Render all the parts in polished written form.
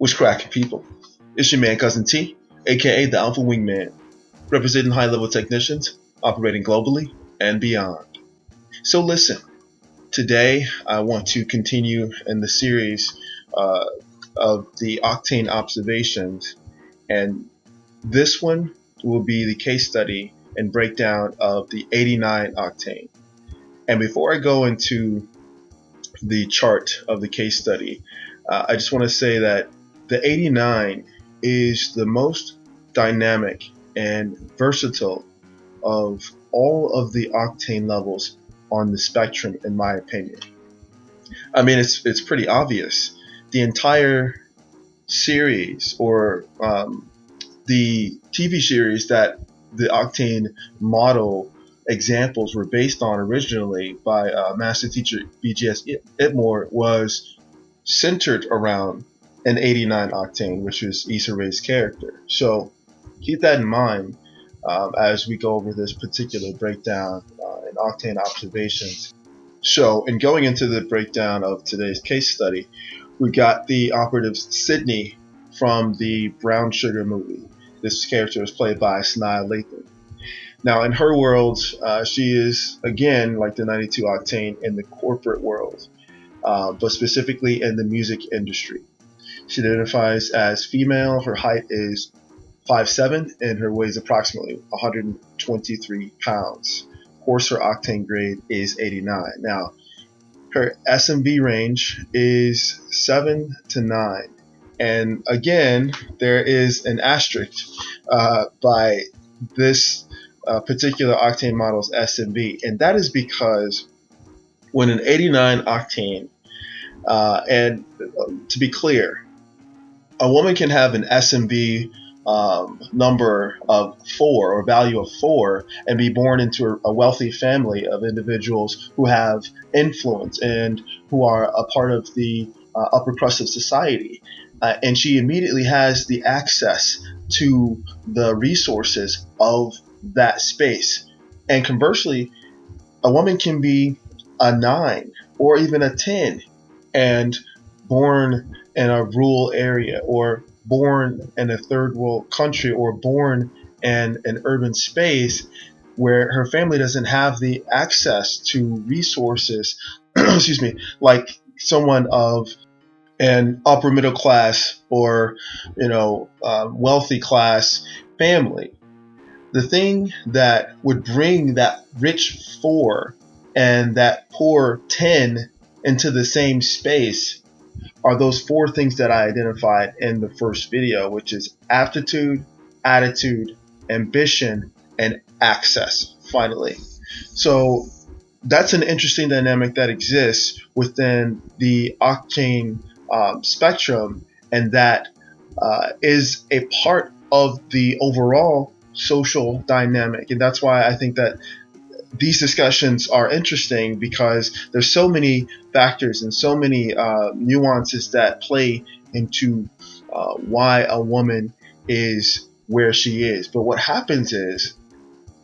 What's cracking, people? It's your man, Cousin T, aka the Alpha Wingman, representing high-level technicians operating globally and beyond. So listen, today I want to continue in the series of the Octane observations, and this one will be the case study and breakdown of the 89 octane. And before I go into the chart of the case study, I just want to say that the 89 is the most dynamic and versatile of all of the octane levels on the spectrum, in my opinion. I mean, it's pretty obvious. The entire series, or the TV series that the Octane model examples were based on originally by master teacher BGS IBMOR, was centered around an 89 octane, which was Issa Rae's character. So keep that in mind as we go over this particular breakdown and octane observations. So in going into the breakdown of today's case study, we got the operative Sidney from the Brown Sugar movie. This character was played by Sanaa Lathan. Now, in her world, she is, again, like the 92 octane, in the corporate world, but specifically in the music industry. She identifies as female. Her height is 5'7", and her weight is approximately 123 pounds. Of course, her octane grade is 89. Now, her SMV range is 7 to 9. And again, there is an asterisk by this particular octane model's SMV, and that is because when an 89 octane, and to be clear, a woman can have an SMV number of 4 or value of 4 and be born into a wealthy family of individuals who have influence and who are a part of the upper crust of society. And she immediately has the access to the resources of that space. And conversely, a woman can be a 9 or even a 10 and born in a rural area, or born in a third world country, or born in an urban space where her family doesn't have the access to resources excuse me, like someone of an upper middle class or wealthy class family. The thing that would bring that rich 4 and that poor 10 into the same space are those 4 things that I identified in the first video, which is aptitude, attitude, ambition, and access, finally. So that's an interesting dynamic that exists within the octane spectrum, and that is a part of the overall social dynamic. And that's why I think that these discussions are interesting, because there's so many factors and so many nuances that play into why a woman is where she is. But what happens is,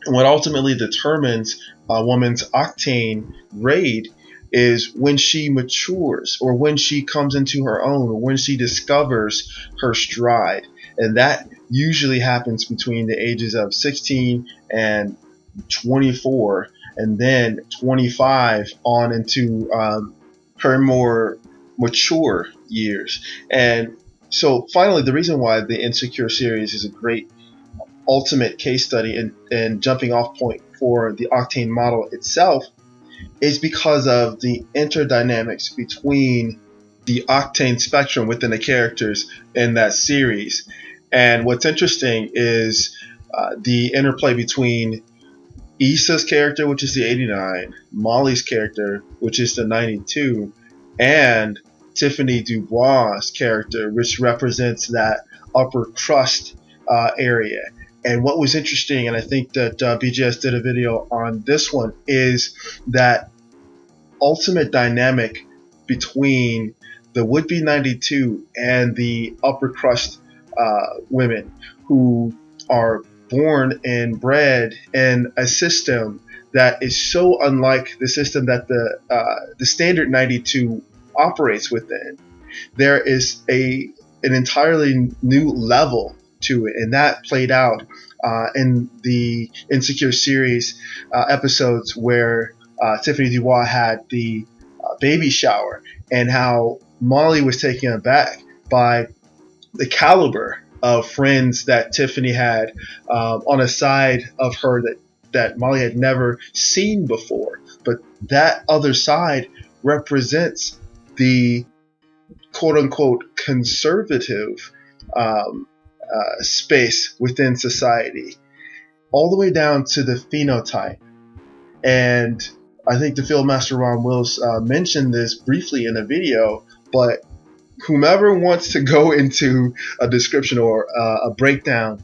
what ultimately determines a woman's octane grade is when she matures, or when she comes into her own, or when she discovers her stride. And that usually happens between the ages of 16 and 24, and then 25 on into her more mature years. And so finally, the reason why the Insecure series is a great ultimate case study and jumping off point for the octane model itself is because of the interdynamics between the octane spectrum within the characters in that series. And what's interesting is the interplay between Issa's character, which is the 89, Molly's character, which is the 92, and Tiffany Dubois' character, which represents that upper crust area. And what was interesting, and I think that BGS did a video on this one, is that ultimate dynamic between the would-be 92 and the upper crust women who are born and bred in a system that is so unlike the system that the standard 92 operates within. There is a an entirely new level to it, and that played out in the Insecure series episodes where Tiffany Dubois had the baby shower, and how Molly was taken aback by the caliber of friends that Tiffany had on a side of her that Molly had never seen before. But that other side represents the quote unquote conservative space within society, all the way down to the phenotype. And I think the field master Ron Wills mentioned this briefly in a video, but whomever wants to go into a description or a breakdown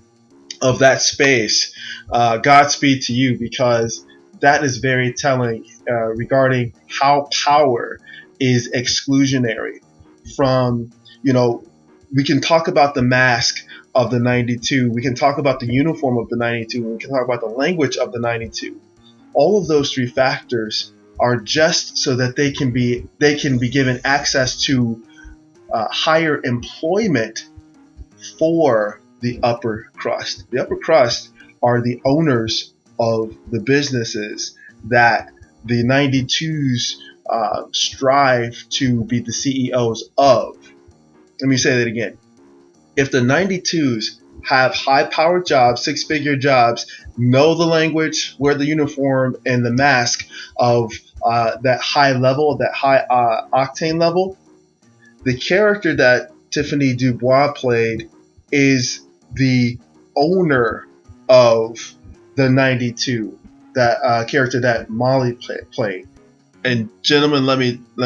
of that space, Godspeed to you, because that is very telling regarding how power is exclusionary from, we can talk about the mask of the 92, we can talk about the uniform of the 92, we can talk about the language of the 92. All of those three factors are just so that they can be given access to higher employment for the upper crust. The upper crust are the owners of the businesses that the 92s strive to be the CEOs of. Let me say that again. If the 92s have high-powered jobs, six-figure jobs, know the language, wear the uniform and the mask of that high level, that high octane level, the character that Tiffany Dubois played is the owner of the 92, that character that Molly played. And gentlemen, let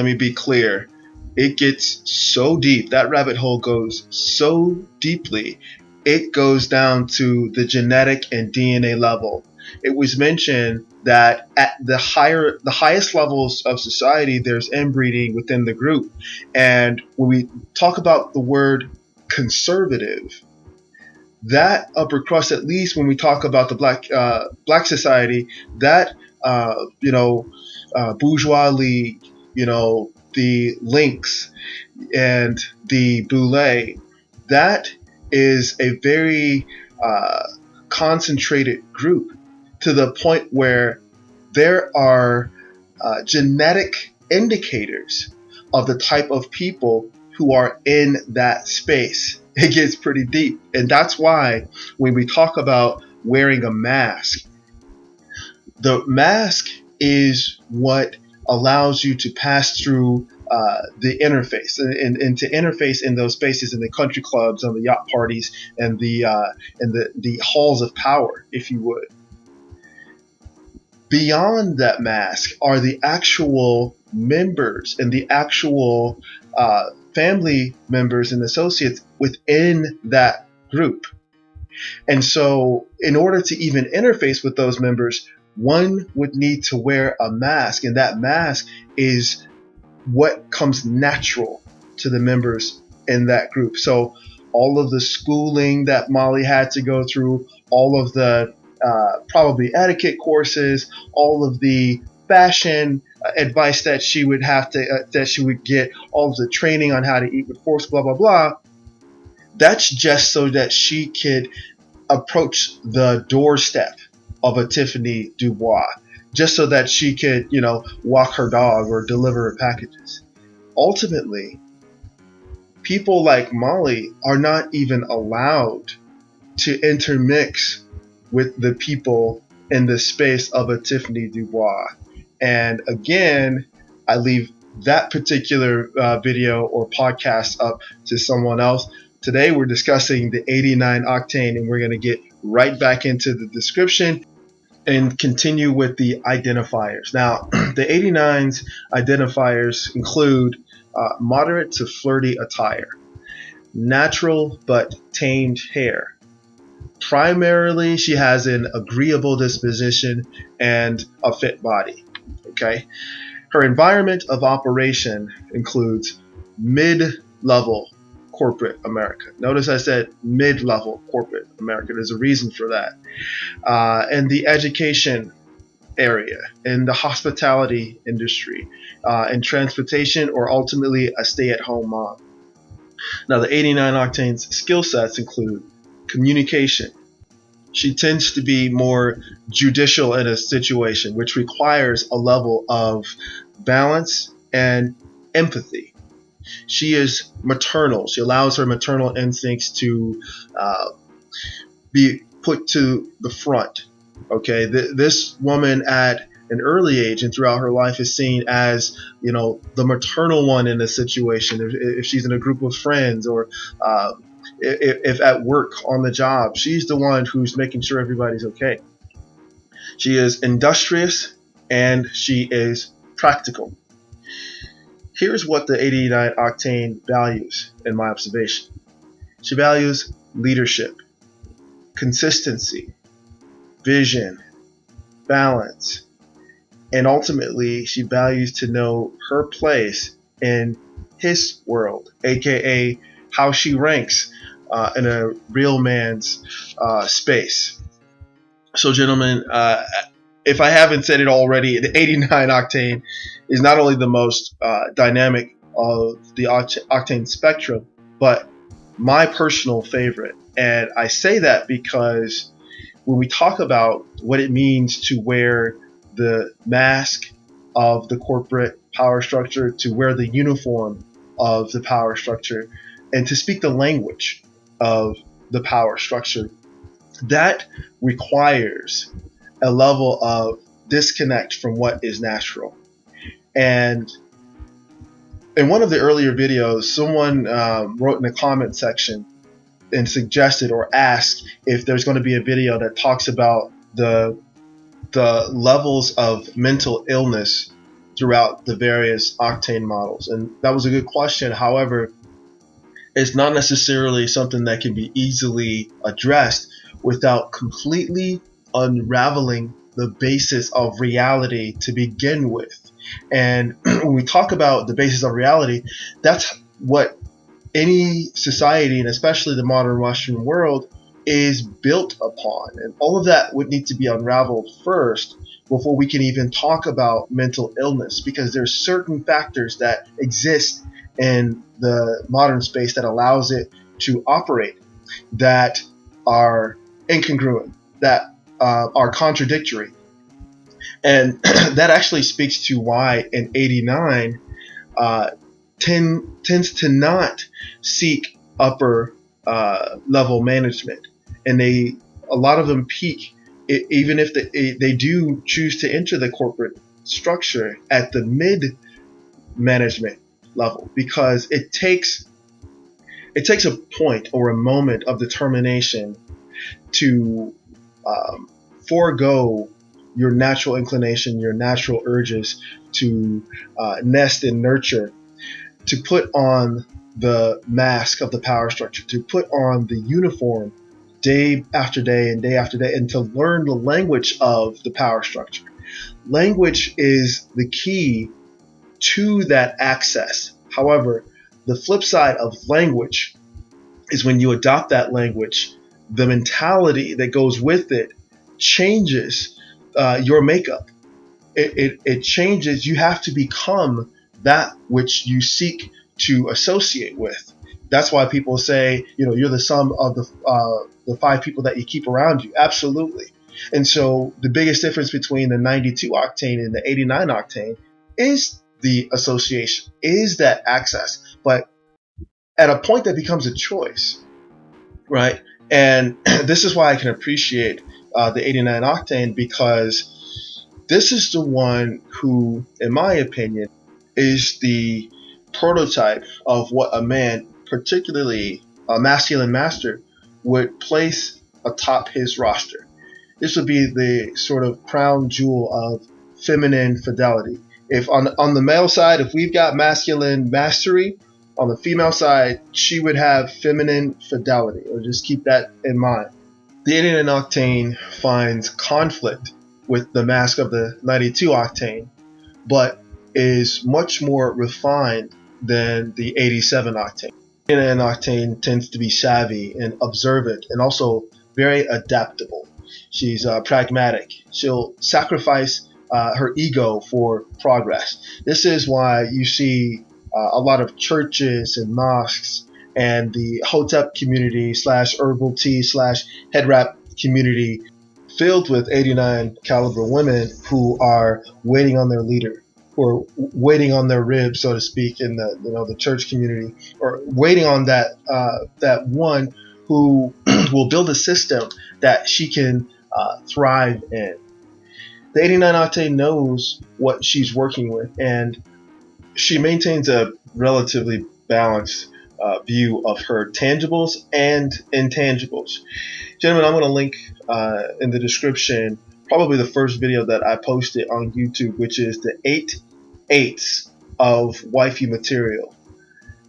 me be clear. It gets so deep. That rabbit hole goes so deeply. It goes down to the genetic and DNA level. It was mentioned that at the highest levels of society, there's inbreeding within the group. And when we talk about the word conservative, that upper crust, at least when we talk about the black society, that bourgeois league, the Lynx and the Boule, that is a very concentrated group, to the point where there are genetic indicators of the type of people who are in that space. It gets pretty deep. And that's why when we talk about wearing a mask, the mask is what allows you to pass through the interface and to interface in those spaces, in the country clubs, on the yacht parties, and the halls of power, if you would. Beyond that mask are the actual members and the actual family members and associates within that group. And so in order to even interface with those members, one would need to wear a mask, and that mask is what comes natural to the members in that group. So all of the schooling that Molly had to go through, all of the probably etiquette courses, all of the fashion advice that she would have to that she would get, all of the training on how to eat with force, blah blah blah, that's just so that she could approach the doorstep of a Tiffany Dubois, just so that she could, walk her dog or deliver her packages. Ultimately, people like Molly are not even allowed to intermix with the people in the space of a Tiffany Dubois. And again, I leave that particular video or podcast up to someone else. Today we're discussing the 89 Octane, and we're going to get right back into the description and continue with the identifiers. Now, the 89's identifiers include moderate to flirty attire, natural but tamed hair. Primarily, she has an agreeable disposition and a fit body. Okay. Her environment of operation includes mid-level corporate America. Notice I said mid-level corporate America. There's a reason for that. In the education area, in the hospitality industry, in transportation, or ultimately a stay-at-home mom. Now, the 89 Octane's skill sets include communication. She tends to be more judicial in a situation, which requires a level of balance and empathy. She is maternal. She allows her maternal instincts to be put to the front. Okay, this woman at an early age and throughout her life is seen as, the maternal one in a situation. If she's in a group of friends, or if at work on the job, she's the one who's making sure everybody's okay. She is industrious and she is practical. Here's what the 89 Octane values in my observation. She values leadership, consistency, vision, balance, and ultimately she values to know her place in his world, aka how she ranks in a real man's space. So, gentlemen, if I haven't said it already, the 89 Octane is not only the most dynamic of the Octane spectrum, but my personal favorite. And I say that because when we talk about what it means to wear the mask of the corporate power structure, to wear the uniform of the power structure, and to speak the language of the power structure, that requires a level of disconnect from what is natural. And in one of the earlier videos, someone wrote in the comment section and suggested or asked if there's going to be a video that talks about the levels of mental illness throughout the various Octane models. And that was a good question. However, it's not necessarily something that can be easily addressed without completely unraveling the basis of reality to begin with. And when we talk about the basis of reality, that's what any society, and especially the modern Western world, is built upon. And all of that would need to be unraveled first before we can even talk about mental illness, because there's certain factors that exist in the modern space that allows it to operate that are incongruent, that are contradictory. And that actually speaks to why an 89 tends to not seek upper level management, and a lot of them peak, even if they do choose to enter the corporate structure, at the mid management level, because it takes a point or a moment of determination to forego your natural inclination, your natural urges to nest and nurture, to put on the mask of the power structure, to put on the uniform day after day and day after day, and to learn the language of the power structure. Language is the key to that access. However, the flip side of language is when you adopt that language, the mentality that goes with it changes your makeup. It changes. You have to become that which you seek to associate with. That's why people say, you're the sum of the 5 people that you keep around you. Absolutely. And so the biggest difference between the 92 Octane and the 89 Octane is the association, is that access. But at a point that becomes a choice, right? And this is why I can appreciate the 89 Octane, because this is the one who, in my opinion, is the prototype of what a man, particularly a masculine master, would place atop his roster. This would be the sort of crown jewel of feminine fidelity. If on the male side, if we've got masculine mastery, on the female side, she would have feminine fidelity. Or just keep that in mind. The 89 Octane finds conflict with the mask of the 92 Octane, but is much more refined than the 87 Octane. The 89 Octane tends to be savvy and observant, and also very adaptable. She's pragmatic. She'll sacrifice her ego for progress. This is why you see a lot of churches and mosques and the Hotep community / herbal tea / head wrap community filled with 89 caliber women who are waiting on their leader, who are waiting on their rib, so to speak, in the church community, or waiting on that one who will build a system that she can thrive in. The 89 Octane knows what she's working with, and she maintains a relatively balanced view of her tangibles and intangibles. Gentlemen, I'm going to link in the description probably the first video that I posted on YouTube, which is the 8/8 of Wifey material.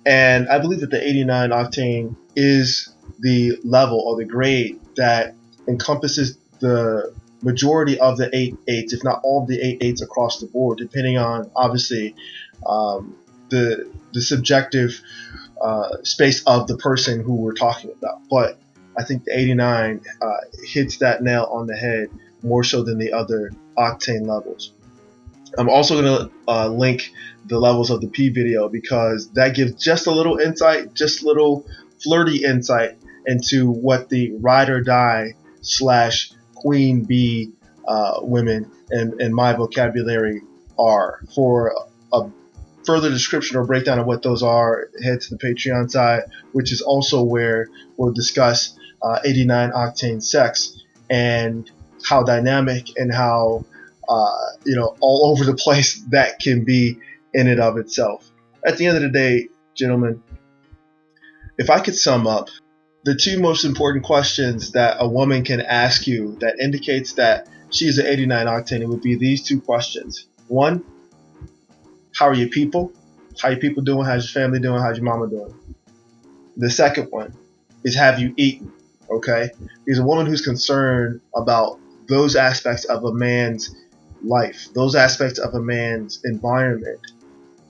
And I believe that the 89 Octane is the level or the grade that encompasses the majority of the 8/8s, if not all of the 8/8s across the board, depending on obviously the subjective space of the person who we're talking about. But I think the 89 hits that nail on the head more so than the other Octane levels. I'm also going to link the levels of the P video because that gives just a little insight, just a little flirty insight into what the ride or die / queen bee women in my vocabulary are. For a further description or breakdown of what those are, head to the Patreon side, which is also where we'll discuss 89 Octane sex and how dynamic and how all over the place that can be in and of itself. At the end of the day, gentlemen, if I could sum up the two most important questions that a woman can ask you that indicates that she is an 89 Octane, it would be these two questions. One, how are your people? How your people doing? How's your family doing? How's your mama doing? The second one is, have you eaten? Okay? Because a woman who's concerned about those aspects of a man's life, those aspects of a man's environment,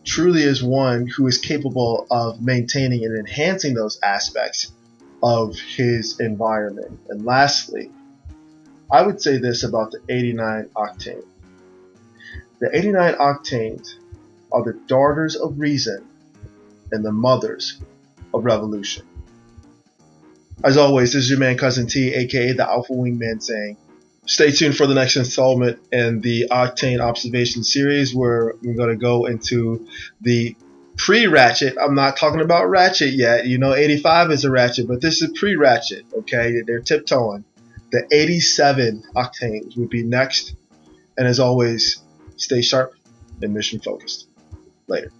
truly is one who is capable of maintaining and enhancing those aspects of his environment. And lastly, I would say this about the 89 Octane. The 89 Octanes are the daughters of reason and the mothers of revolution. As always, this is your man Cousin T, aka the Alpha Wingman, saying stay tuned for the next installment in the Octane Observation series, where we're going to go into the pre-ratchet. I'm not talking about ratchet yet. 85 is a ratchet, but this is pre-ratchet, okay? They're tiptoeing. The 87 Octanes would be next. And as always, stay sharp and mission focused. Later.